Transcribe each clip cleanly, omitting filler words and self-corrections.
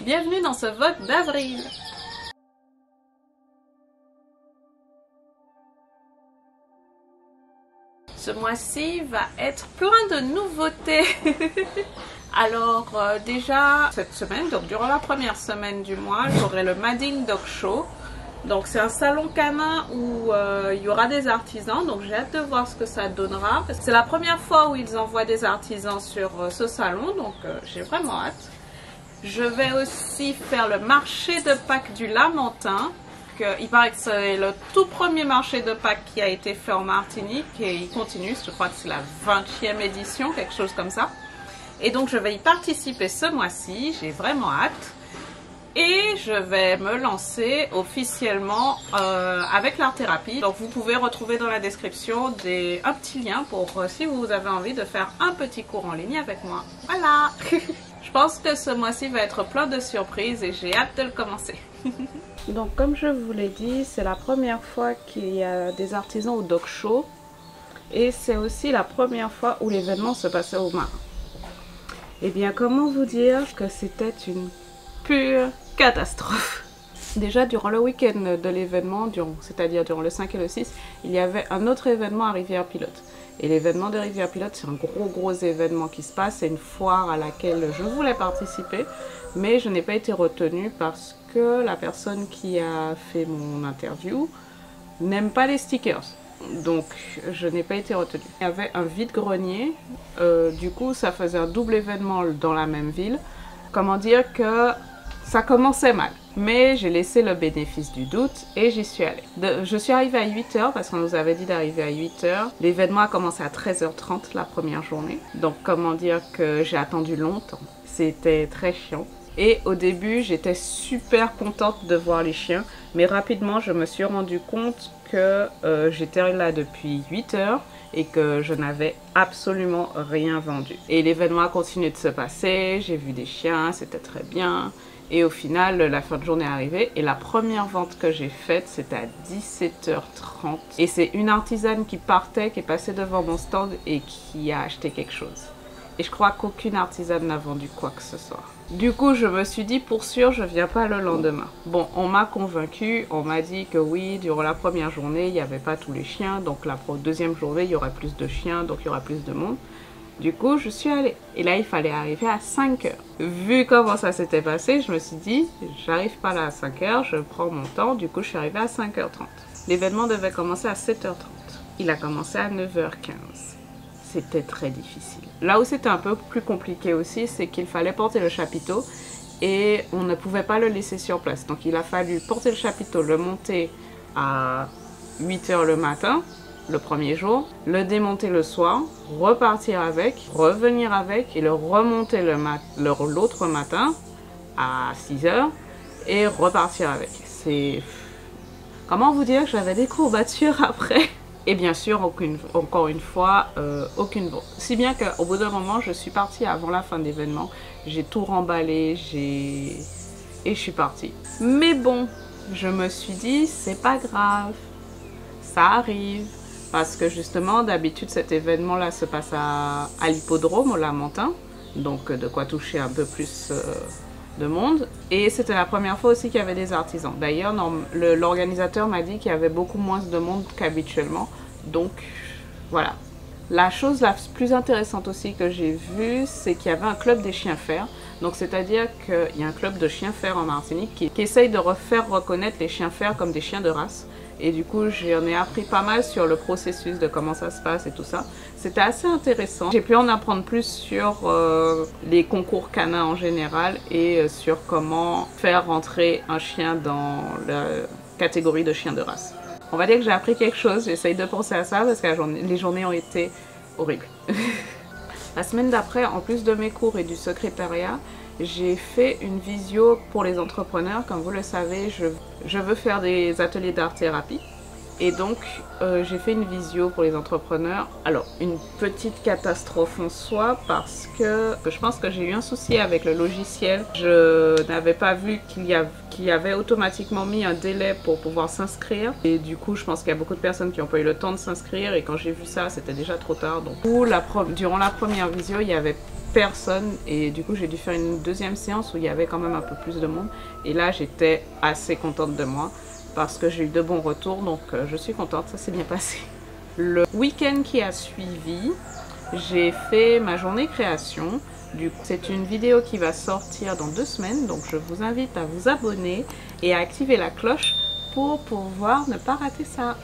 Bienvenue dans ce vote d'avril. Ce mois-ci va être plein de nouveautés. Alors déjà cette semaine, donc durant la première semaine du mois, j'aurai le Mading Dog Show. Donc c'est un salon canin où il y aura des artisans, donc j'ai hâte de voir ce que ça donnera. C'est la première fois où ils envoient des artisans sur ce salon, donc j'ai vraiment hâte. Je vais aussi faire le marché de Pâques du Lamentin. Il paraît que c'est le tout premier marché de Pâques qui a été fait en Martinique et il continue, je crois que c'est la 20e édition, quelque chose comme ça. Et donc je vais y participer ce mois-ci, j'ai vraiment hâte. Et je vais me lancer officiellement avec l'art-thérapie. Donc vous pouvez retrouver dans la description un petit lien pour si vous avez envie de faire un petit cours en ligne avec moi. Voilà. Je pense que ce mois-ci va être plein de surprises et j'ai hâte de le commencer. Donc comme je vous l'ai dit, c'est la première fois qu'il y a des artisans au Dog Show. Et c'est aussi la première fois où l'événement se passait au Marin. Eh bien comment vous dire que c'était une pure catastrophe. Déjà durant le week-end de l'événement, c'est-à-dire durant le 5 et le 6, il y avait un autre événement à Rivière-Pilote. Et l'événement de Rivière-Pilote, c'est un gros événement qui se passe. C'est une foire à laquelle je voulais participer, mais je n'ai pas été retenue parce que la personne qui a fait mon interview n'aime pas les stickers. Donc je n'ai pas été retenue. Il y avait un vide-grenier, du coup ça faisait un double événement dans la même ville. Comment dire que ça commençait mal, mais j'ai laissé le bénéfice du doute et j'y suis allée. Je suis arrivée à 8 h parce qu'on nous avait dit d'arriver à 8 h. L'événement a commencé à 13 h 30 la première journée. Donc comment dire que j'ai attendu longtemps. C'était très chiant. Et au début, j'étais super contente de voir les chiens, mais rapidement, je me suis rendu compte que j'étais là depuis 8 h et que je n'avais absolument rien vendu. Et l'événement a continué de se passer, j'ai vu des chiens, c'était très bien. Et au final, la fin de journée est arrivée et la première vente que j'ai faite, c'était à 17 h 30. Et c'est une artisane qui partait, qui est passée devant mon stand et qui a acheté quelque chose. Et je crois qu'aucune artisane n'a vendu quoi que ce soit. Du coup, je me suis dit, pour sûr, je viens pas le lendemain. Bon, on m'a convaincue, on m'a dit que oui, durant la première journée, il n'y avait pas tous les chiens. Donc la deuxième journée, il y aura plus de chiens, donc il y aura plus de monde. Du coup, je suis allée. Et là, il fallait arriver à 5 h. Vu comment ça s'était passé, je me suis dit, j'arrive pas là à 5 h, je prends mon temps. Du coup, je suis arrivée à 5 h 30. L'événement devait commencer à 7 h 30. Il a commencé à 9 h 15. C'était très difficile. Là où c'était un peu plus compliqué aussi, c'est qu'il fallait porter le chapiteau et on ne pouvait pas le laisser sur place. Donc, il a fallu porter le chapiteau, le monter à 8 h le matin, le premier jour, le démonter le soir, repartir avec, revenir avec et le remonter l'autre matin à 6 h et repartir avec. C'est... Comment vous dire que j'avais des courbatures après? Et bien sûr, encore une fois, aucune vente. Si bien qu'au bout d'un moment, je suis partie avant la fin de l'événement. J'ai tout remballé, et je suis partie. Mais bon, je me suis dit, c'est pas grave, ça arrive. Parce que justement, d'habitude, cet événement-là se passe à l'hippodrome, au Lamentin. Donc, de quoi toucher un peu plus de monde. Et c'était la première fois aussi qu'il y avait des artisans. D'ailleurs, l'organisateur m'a dit qu'il y avait beaucoup moins de monde qu'habituellement. Donc, voilà. La chose la plus intéressante aussi que j'ai vue, c'est qu'il y avait un club des chiens fers. Donc, c'est-à-dire qu'il y a un club de chiens fers en Martinique qui essaye de faire reconnaître les chiens fers comme des chiens de race. Et du coup, j'en ai appris pas mal sur le processus de comment ça se passe et tout ça. C'était assez intéressant. J'ai pu en apprendre plus sur les concours canins en général et sur comment faire rentrer un chien dans la catégorie de chien de race. On va dire que j'ai appris quelque chose. J'essaye de penser à ça parce que les journées ont été horribles. La semaine d'après, en plus de mes cours et du secrétariat, j'ai fait une visio pour les entrepreneurs. Comme vous le savez, je veux faire des ateliers d'art-thérapie. Et donc, j'ai fait une visio pour les entrepreneurs. Alors, une petite catastrophe en soi parce que je pense que j'ai eu un souci avec le logiciel. Je n'avais pas vu qu'il y avait automatiquement mis un délai pour pouvoir s'inscrire. Et du coup, je pense qu'il y a beaucoup de personnes qui n'ont pas eu le temps de s'inscrire. Et quand j'ai vu ça, c'était déjà trop tard. Donc, durant la première visio, il y avait personne et du coup j'ai dû faire une deuxième séance où il y avait quand même un peu plus de monde et là j'étais assez contente de moi parce que j'ai eu de bons retours, donc je suis contente, ça s'est bien passé. Le week-end qui a suivi, j'ai fait ma journée création. Du coup, c'est une vidéo qui va sortir dans 2 semaines, donc je vous invite à vous abonner et à activer la cloche pour pouvoir ne pas rater ça.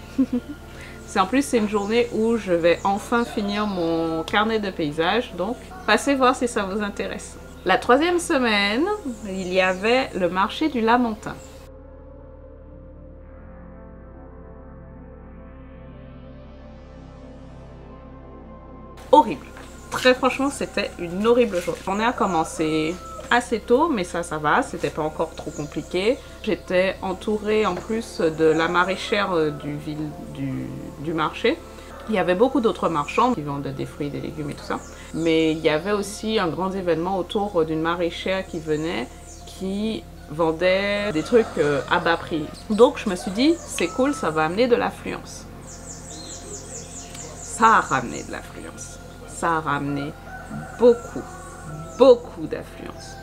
En plus, c'est une journée où je vais enfin finir mon carnet de paysages, donc passez voir si ça vous intéresse. La 3e semaine, il y avait le marché du Lamentin. Horrible. Très franchement, c'était une horrible journée. On a commencé assez tôt, mais ça va, c'était pas encore trop compliqué. J'étais entourée en plus de la maraîchère du marché. Il y avait beaucoup d'autres marchands qui vendaient des fruits, des légumes et tout ça. Mais il y avait aussi un grand événement autour d'une maraîchère qui venait, qui vendait des trucs à bas prix. Donc je me suis dit, c'est cool, ça va amener de l'affluence. Ça a ramené de l'affluence. Ça a ramené beaucoup d'affluence.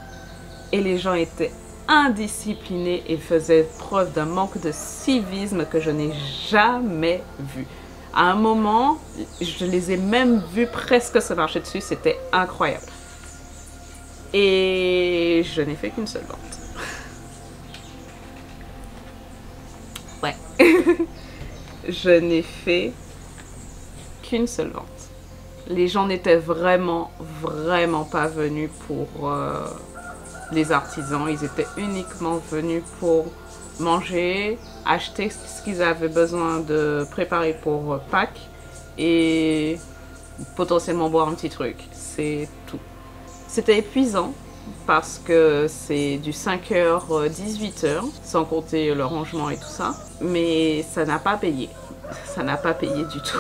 Et les gens étaient indisciplinés et faisaient preuve d'un manque de civisme que je n'ai jamais vu. À un moment, je les ai même vus presque se marcher dessus, c'était incroyable. Et je n'ai fait qu'une seule vente. Ouais. Je n'ai fait qu'une seule vente. Les gens n'étaient vraiment pas venus pour les artisans. Ils étaient uniquement venus pour manger, acheter ce qu'ils avaient besoin de préparer pour Pâques et potentiellement boire un petit truc. C'est tout. C'était épuisant parce que c'est du 5h, 18h, sans compter le rangement et tout ça. Mais ça n'a pas payé. Ça n'a pas payé du tout.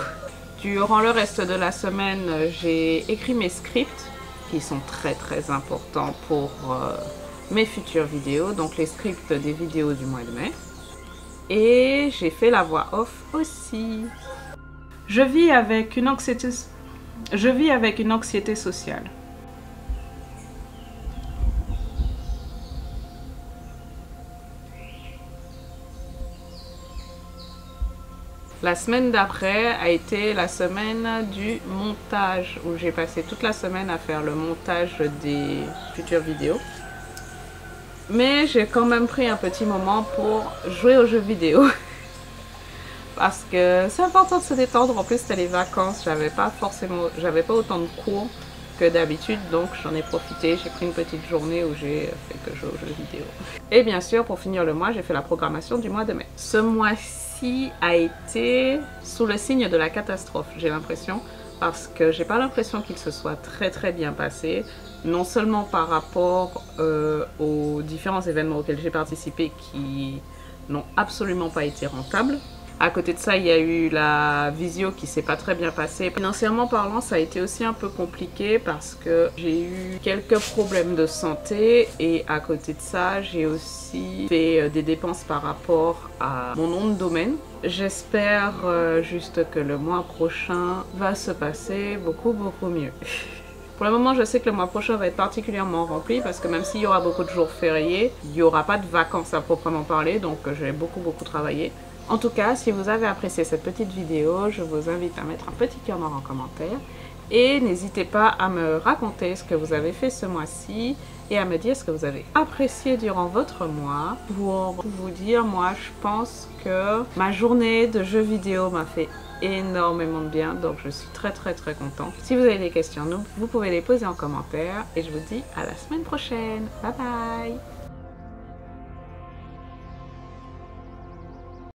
Durant le reste de la semaine, j'ai écrit mes scripts qui sont très importants pour mes futures vidéos, donc les scripts des vidéos du mois de mai. Et j'ai fait la voix off aussi. Je vis avec une anxiété sociale. La semaine d'après a été la semaine du montage, où j'ai passé toute la semaine à faire le montage des futures vidéos. Mais j'ai quand même pris un petit moment pour jouer aux jeux vidéo. Parce que c'est important de se détendre. En plus, c'était les vacances, j'avais pas autant de cours que d'habitude, donc j'en ai profité. J'ai pris une petite journée où j'ai fait que jouer aux jeux vidéo. Et bien sûr, pour finir le mois, j'ai fait la programmation du mois de mai. Ce mois-ci a été sous le signe de la catastrophe, j'ai l'impression, parce que j'ai pas l'impression qu'il se soit très bien passé, non seulement par rapport aux différents événements auxquels j'ai participé qui n'ont absolument pas été rentables. À côté de ça, il y a eu la visio qui s'est pas très bien passée. Financièrement parlant, ça a été aussi un peu compliqué parce que j'ai eu quelques problèmes de santé et à côté de ça, j'ai aussi fait des dépenses par rapport à mon nom de domaine. J'espère juste que le mois prochain va se passer beaucoup mieux. Pour le moment, je sais que le mois prochain va être particulièrement rempli parce que même s'il y aura beaucoup de jours fériés, il n'y aura pas de vacances à proprement parler, donc je vais beaucoup travailler. En tout cas, si vous avez apprécié cette petite vidéo, je vous invite à mettre un petit cœur noir en commentaire et n'hésitez pas à me raconter ce que vous avez fait ce mois-ci et à me dire ce que vous avez apprécié durant votre mois. Pour vous dire, moi je pense que ma journée de jeux vidéo m'a fait énormément de bien, donc je suis très contente. Si vous avez des questions, vous pouvez les poser en commentaire et je vous dis à la semaine prochaine. Bye bye!